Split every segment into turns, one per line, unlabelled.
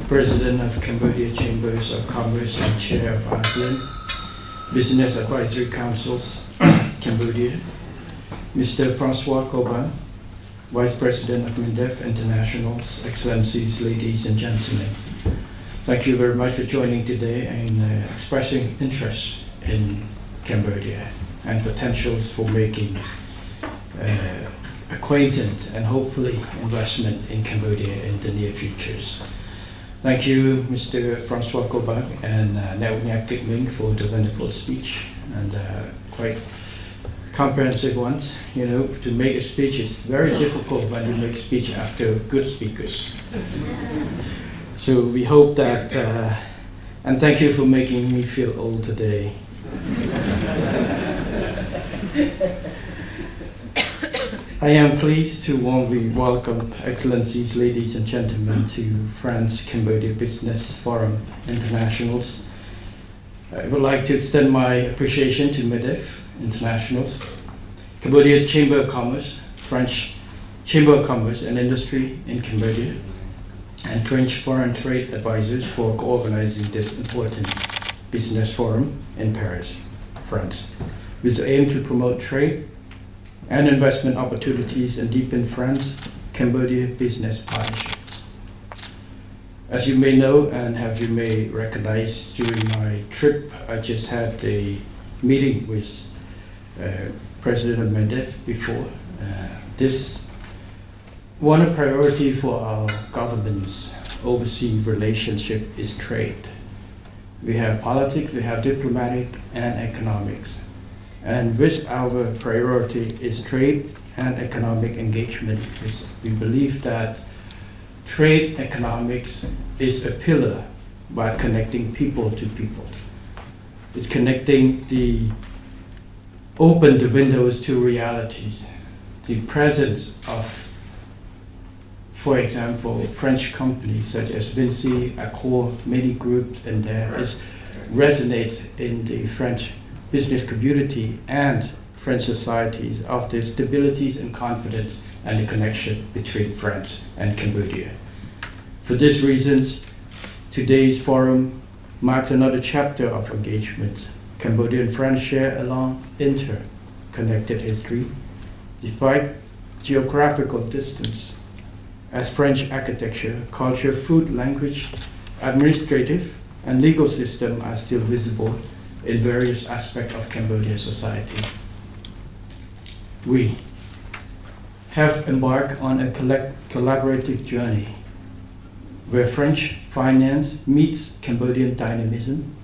President of Cambodia Chambers of Commerce and Chair of ASEAN Business Advisory Councils, Cambodia, Mr. Francois Coban, Vice President of MINDEF Internationals, Excellencies, ladies and gentlemen. Thank you very much for joining today and expressing interest in Cambodia and potentials for making acquaintance and hopefully investment in Cambodia in the near futures. Thank you, Mr. Francois Coban and Naomi Kit Ming for the wonderful speech and quite comprehensive ones. You know, to make a speech is very difficult when you make speech after good speakers. So we hope that, and thank you for making me feel old today. I am pleased to warmly welcome Excellencies, ladies and gentlemen, to France-Cambodia Business Forum Internationals. I would like to extend my appreciation to MINDEF Internationals, Cambodia Chamber of Commerce, French Chamber of Commerce and Industry in Cambodia, and French Foreign Trade Advisors for co-organizing this important business forum in Paris, France, with the aim to promote trade and investment opportunities and deepen France-Cambodia business partnerships. As you may know and you may recognize, during my trip, I just had a meeting with President of MINDEF before. One priority for our government's overseas relationship is trade. We have politics, we have diplomatic and economics. And with our priority is trade and economic engagement. We believe that trade economics is a pillar by connecting people to people. It's connecting open the windows to realities. The presence of, for example, French companies such as Vinci, Accor, many groups in there resonate in the French business community and French societies of the stability and confidence and the connection between France and Cambodia. For these reasons, today's forum marks another chapter of engagement. Cambodia and France share a long interconnected history, despite geographical distance, as French architecture, culture, food, language, administrative, and legal system are still visible in various aspects of Cambodian society. We have embarked on a collaborative journey where French finance meets Cambodian dynamism,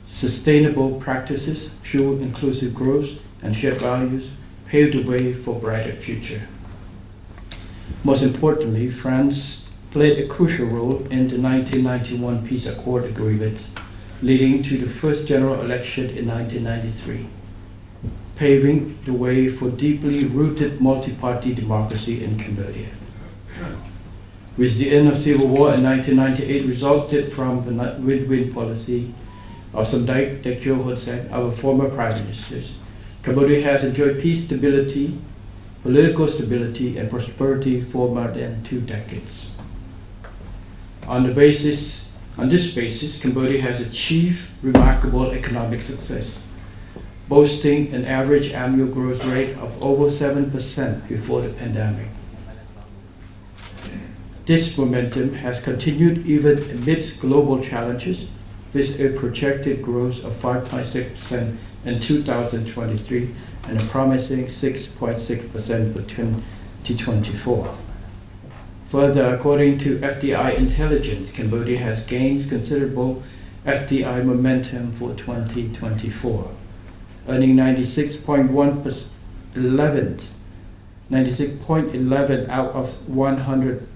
sustainable practices, fuel inclusive growth, and shared values pave the way for a brighter future. Most importantly, France played a crucial role in the 1991 Peace Accord agreement, leading to the first general election in 1993, paving the way for deeply rooted multi-party democracy in Cambodia. With the end of civil war in 1998 resulted from the win-win policy of Samdech Techo Hun Sen, our former prime ministers, Cambodia has enjoyed peace, stability, political stability, and prosperity for more than 2 decades. On this basis, Cambodia has achieved remarkable economic success, boasting an average annual growth rate of over 7% before the pandemic. This momentum has continued even amidst global challenges, with a projected growth of 5.6% in 2023 and a promising 6.6% for 2024. Further, according to FDI intelligence, Cambodia has gained considerable FDI momentum for 2024, earning 96.11 out of 100,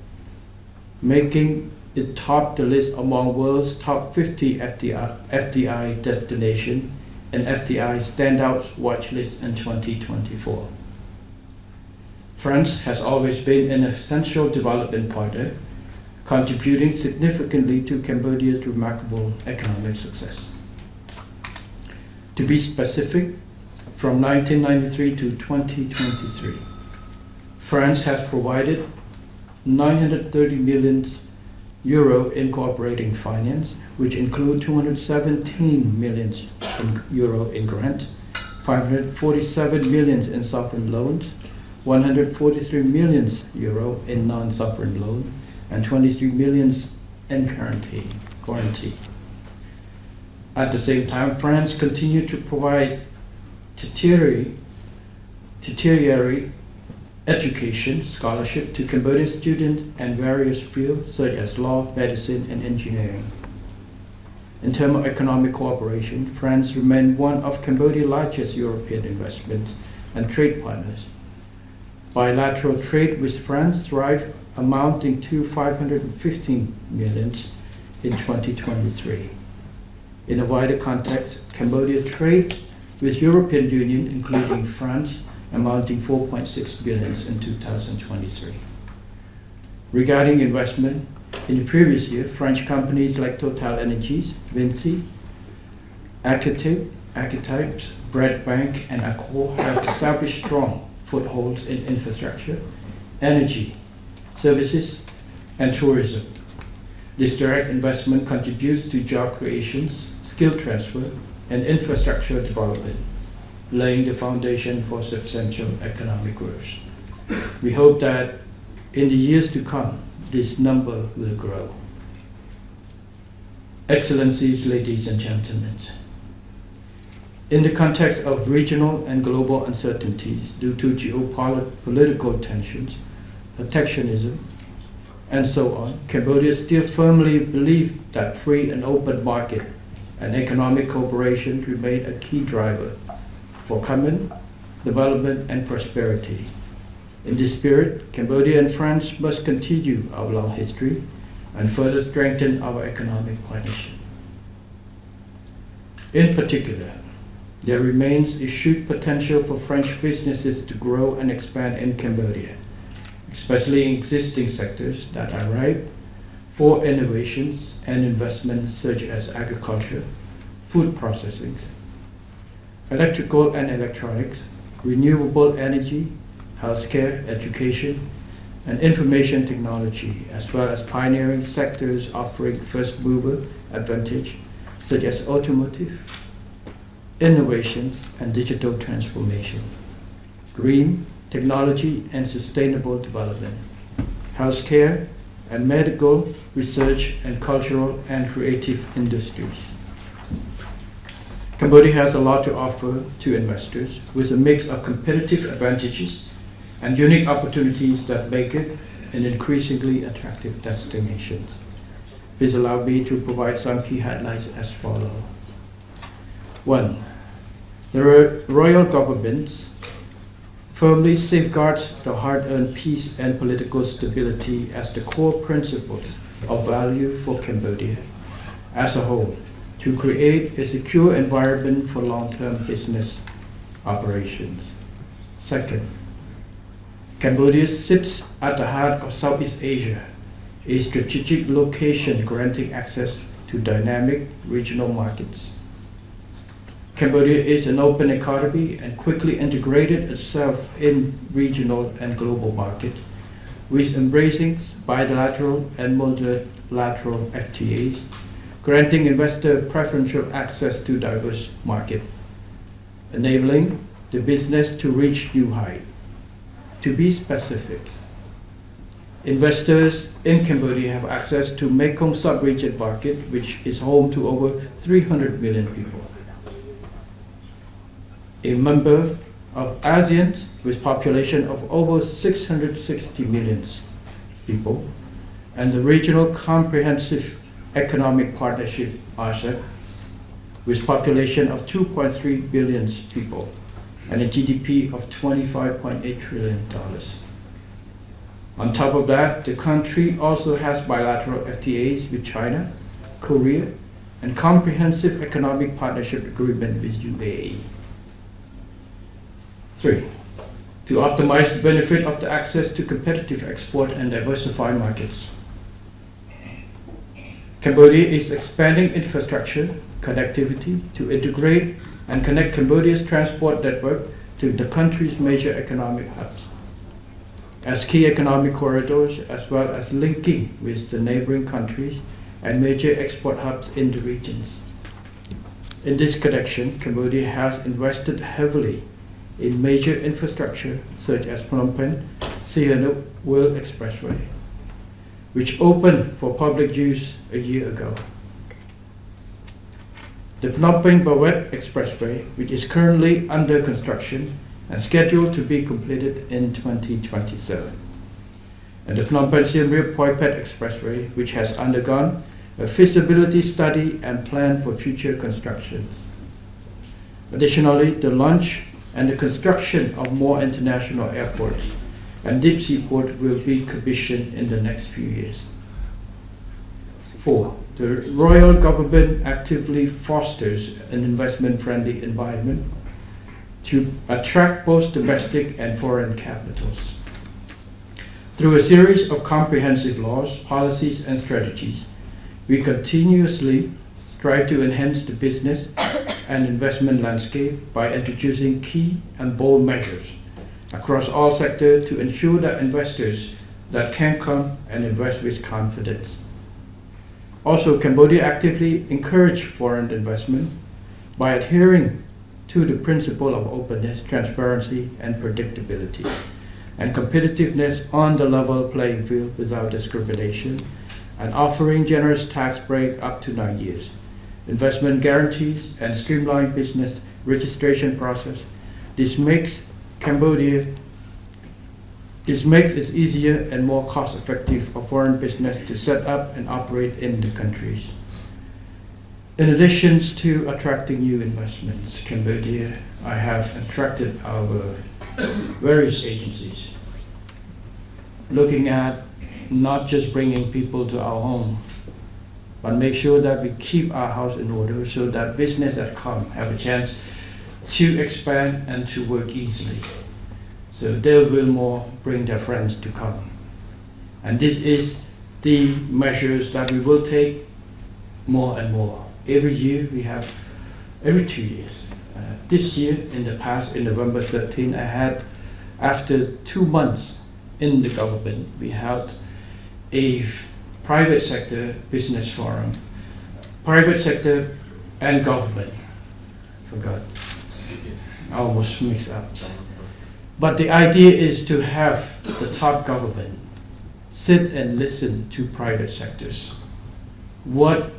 making it top the list among world's top 50 FDI destination and FDI standouts watch list in 2024. France has always been an essential development partner, contributing significantly to Cambodia's remarkable economic success. To be specific, from 1993 to 2023, France has provided $930 million euro incorporating finance, which include 217 million euro in grant, 547 million in sovereign loans, 143 million euro in non-sovereign loan, and 23 million in guarantee. At the same time, France continued to provide tertiary education scholarship to Cambodian students in various fields such as law, medicine, and engineering. In terms of economic cooperation, France remained one of Cambodia's largest European investments and trade partners. Bilateral trade with France thrived, amounting to 515 million in 2023. In a wider context, Cambodia's trade with European Union, including France, amounting 4.6 billion in 2023. Regarding investment, in the previous year, French companies like Total Energies, Vinci, Architect, Bread Bank, and Accor have established strong footholds in infrastructure, energy, services, and tourism. This direct investment contributes to job creation, skill transfer, and infrastructure development, laying the foundation for substantial economic growth. We hope that in the years to come, this number will grow. Excellencies, ladies and gentlemen, in the context of regional and global uncertainties due to geopolitical tensions, protectionism, and so on, Cambodia still firmly believes that free and open market and economic cooperation remain a key driver for common development and prosperity. In this spirit, Cambodia and France must continue our long history and further strengthen our economic partnership. In particular, there remains a huge potential for French businesses to grow and expand in Cambodia, especially in existing sectors that are ripe for innovations and investments such as agriculture, food processing, electrical and electronics, renewable energy, healthcare, education, and information technology, as well as pioneering sectors offering first mover advantage such as automotive, innovations, and digital transformation, green technology and sustainable development, healthcare and medical research, and cultural and creative industries. Cambodia has a lot to offer to investors with a mix of competitive advantages and unique opportunities that make it an increasingly attractive destination. Please allow me to provide some key highlights as follows. 1. The royal government firmly safeguards the hard-earned peace and political stability as the core principles of value for Cambodia as a whole, to create a secure environment for long-term business operations. 2nd, Cambodia sits at the heart of Southeast Asia, a strategic location granting access to dynamic regional markets. Cambodia is an open economy and quickly integrated itself in regional and global markets, with embracing bilateral and multilateral FTAs, granting investor preferential access to diverse markets, enabling the business to reach new heights. To be specific, investors in Cambodia have access to Mekong sub-region market, which is home to over 300 million people. A member of ASEAN with population of over 660 million people, and the Regional Comprehensive Economic Partnership, RCEP, with population of 2.3 billion people, and a GDP of $25.8 trillion. On top of that, the country also has bilateral FTAs with China, Korea, and comprehensive economic partnership agreement with UAE. 3. To optimize the benefit of the access to competitive export and diversified markets. Cambodia is expanding infrastructure connectivity to integrate and connect Cambodia's transport network to the country's major economic hubs. as key economic corridors, as well as linking with the neighboring countries and major export hubs in the regions. In this connection, Cambodia has invested heavily in major infrastructure such as Phnom Penh Sihanouk World Expressway, which opened for public use a year ago. The Phnom Penh Bawet Expressway, which is currently under construction and scheduled to be completed in 2027. And the Phnom Penh Siem Reap Poipet Expressway, which has undergone a feasibility study and plan for future constructions. Additionally, the launch and the construction of more international airports and deep sea port will be commissioned in the next few years. 4. The royal government actively fosters an investment-friendly environment to attract both domestic and foreign capitals. Through a series of comprehensive laws, policies, and strategies, we continuously strive to enhance the business and investment landscape by introducing key and bold measures across all sectors to ensure that investors that can come and invest with confidence. Also, Cambodia actively encourages foreign investment by adhering to the principle of openness, transparency, and predictability, and competitiveness on the level playing field without discrimination, and offering generous tax break up to 9 years, investment guarantees, and streamlined business registration process. This makes it easier and more cost-effective for foreign business to set up and operate in the countries. In addition to attracting new investments, Cambodia, I have attracted our various agencies, looking at not just bringing people to our home, but make sure that we keep our house in order so that business that come have a chance to expand and to work easily. So they will more bring their friends to come. And this is the measures that we will take more and more. Every year we have, every 2 years. This year, in the past, in November 13, I had, after 2 months in the government, we held a private sector business forum, private sector and government. Forgot, I almost mixed up. But the idea is to have the top government sit and listen to private sectors. What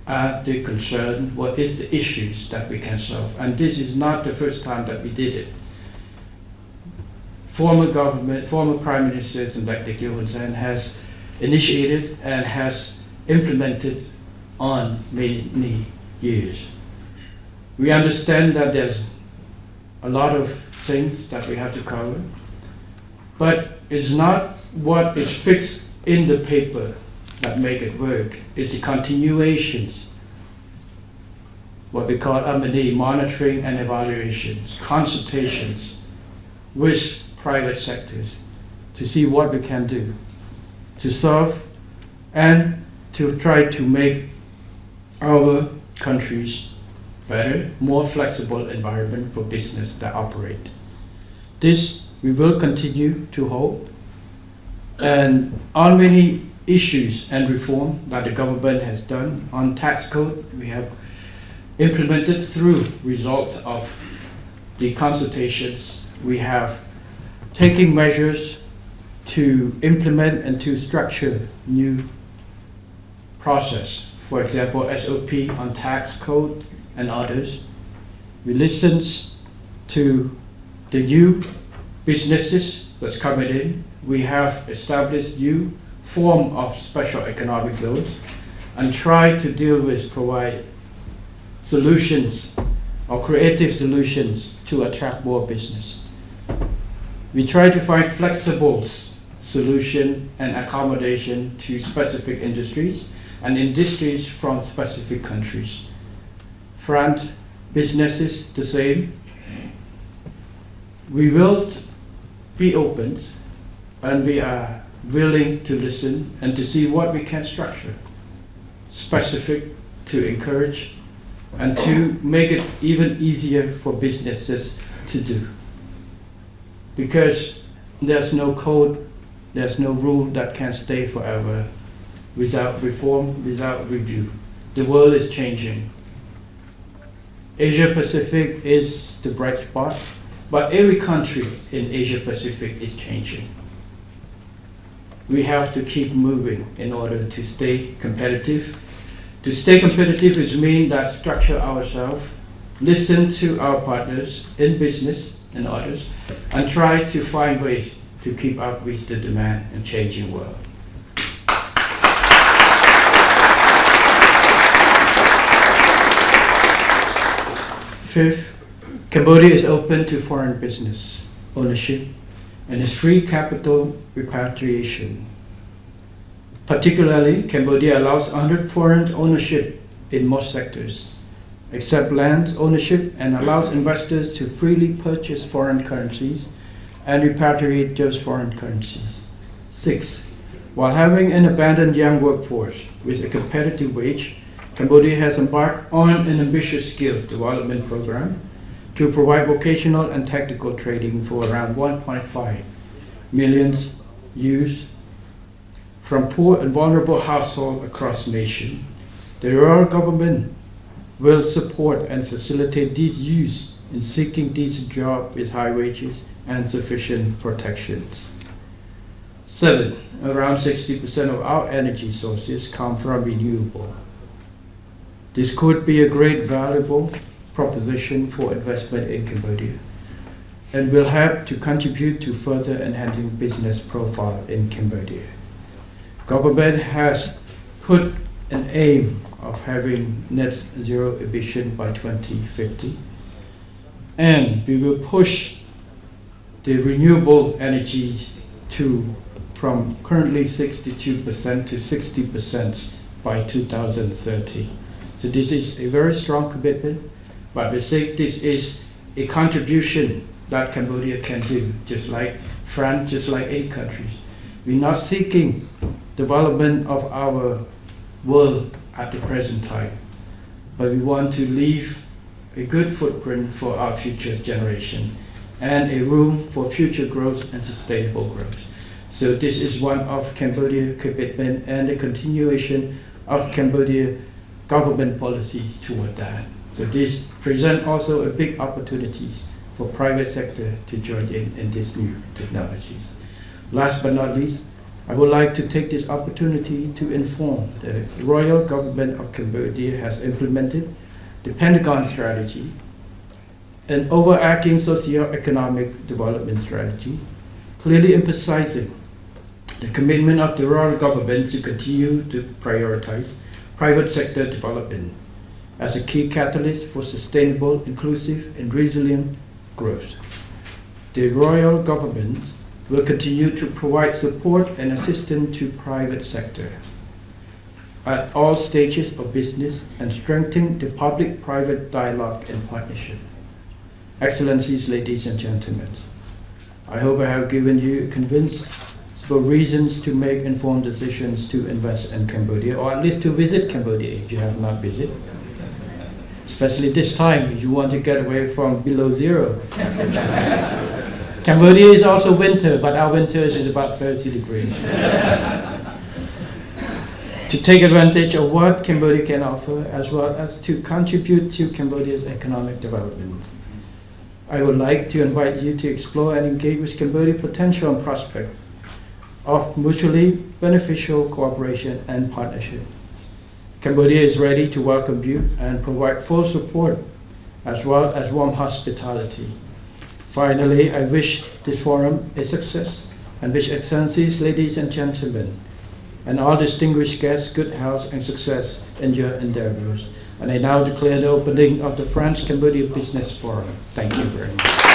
are the concerns? What is the issues that we can solve? And this is not the first time that we did it. Former Prime Minister Samdech Hun Sen has initiated and has implemented on many years. We understand that there's a lot of things that we have to cover, but it's not what is fixed in the paper that make it work. It's the continuations, what we call M&E, monitoring and evaluations, consultations with private sectors to see what we can do to solve and to try to make our countries better, more flexible environment for business that operate. This we will continue to hold, and on many issues and reform that the government has done on tax code, we have implemented through results of the consultations. We have taken measures to implement and to structure new process. For example, SOP on tax code and others. We listen to the new businesses that's coming in. We have established new form of special economic zones and try to deal with, provide solutions or creative solutions to attract more business. We try to find flexible solution and accommodation to specific industries and industries from specific countries. France businesses the same. We will be open and we are willing to listen and to see what we can structure, specific to encourage and to make it even easier for businesses to do. Because there's no code There's no rule that can stay forever without reform, without review. The world is changing. Asia Pacific is the bright spot, but every country in Asia Pacific is changing. We have to keep moving in order to stay competitive. To stay competitive is mean that structure ourselves, listen to our partners in business and others, and try to find ways to keep up with the demand and changing world. Fifth, Cambodia is open to foreign business ownership and is free capital repatriation. Particularly, Cambodia allows 100% foreign ownership in most sectors, except land ownership, and allows investors to freely purchase foreign currencies and repatriate those foreign currencies. 6. While having an abundant young workforce with a competitive wage, Cambodia has embarked on an ambitious skill development program to provide vocational and technical training for around 1.5 million youth from poor and vulnerable households across the nation. The rural government will support and facilitate these youth in seeking decent jobs with high wages and sufficient protections. 7. Around 60% of our energy sources come from renewable. This could be a great valuable proposition for investment in Cambodia and will help to contribute to further enhancing business profile in Cambodia. Government has put an aim of having net zero emission by 2050, and we will push the renewable energies from currently 62% to 60% by 2030. So this is a very strong commitment, but we say this is a contribution that Cambodia can do, just like France, just like 8 countries. We're not seeking development of our world at the present time, but we want to leave a good footprint for our future generation and a room for future growth and sustainable growth. So this is one of Cambodia's commitment and the continuation of Cambodia government policies toward that. So this presents also a big opportunities for private sector to join in these new technologies. Last but not least, I would like to take this opportunity to inform the Royal Government of Cambodia has implemented the Pentagon Strategy, an overarching socio-economic development strategy, clearly emphasizing the commitment of the Royal Government to continue to prioritize private sector development as a key catalyst for sustainable, inclusive, and resilient growth. The Royal Government will continue to provide support and assistance to private sector at all stages of business and strengthen the public-private dialogue and partnership. Excellencies, ladies and gentlemen, I hope I have given you convinced reasons to make informed decisions to invest in Cambodia, or at least to visit Cambodia if you have not visited. Especially this time, if you want to get away from below zero. Cambodia is also winter, but our winter is about 30 degrees. To take advantage of what Cambodia can offer, as well as to contribute to Cambodia's economic development, I would like to invite you to explore and engage with Cambodia's potential and prospect of mutually beneficial cooperation and partnership. Cambodia is ready to welcome you and provide full support as well as warm hospitality. Finally, I wish this forum a success and wish Excellencies, ladies and gentlemen, and all distinguished guests good health and success in your endeavors. And I now declare the opening of the France-Cambodia Business Forum. Thank you very much.